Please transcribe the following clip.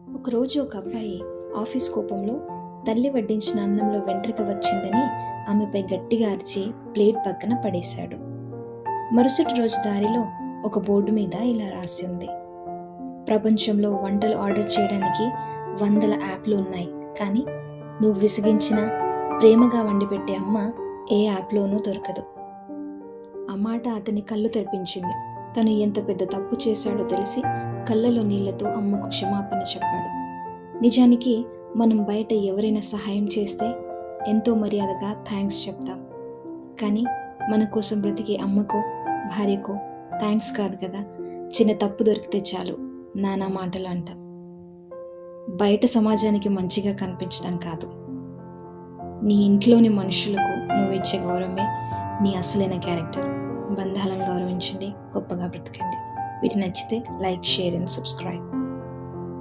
ఒకరోజు ఒక అబ్బాయి ఆఫీస్ కోపంలో తల్లి వడ్డించిన అన్నంలో వెంట్రుక వచ్చిందని ఆమెపై గట్టిగా అరిచి ప్లేట్ పక్కన పడేశాడు. మరుసటి రోజు దారిలో ఒక బోర్డు మీద ఇలా రాసి ఉంది: ప్రపంచంలో వంటలు ఆర్డర్ చేయడానికి 100 యాప్లు ఉన్నాయి, కానీ నువ్వు విసిగించిన ప్రేమగా వండిపెట్టే అమ్మ ఏ యాప్లోనూ దొరకదు. ఆ మాట అతని కళ్ళు తెరిపించింది. తను ఎంత పెద్ద తప్పు చేశాడో తెలిసి కళ్ళలో నీళ్లతో అమ్మకు క్షమాపణ చెప్పాడు. నిజానికి మనం బయట ఎవరైనా సహాయం చేస్తే ఎంతో మర్యాదగా థ్యాంక్స్ చెప్తాం, కానీ మన కోసం బ్రతికే అమ్మకో భార్యకో థ్యాంక్స్ కాదు కదా, చిన్న తప్పు దొరికితే చాలు నానా మాటలు అంటాం. బయట సమాజానికి మంచిగా కనిపించడం కాదు, నీ ఇంట్లోని మనుషులకు నువ్వు ఇచ్చే గౌరవమే నీ అసలైన క్యారెక్టర్. బంధాలను గౌరవించండి, గొప్పగా బ్రతకండి. వీటి నచ్చితే లైక్, షేర్ అండ్ సబ్స్క్రైబ్.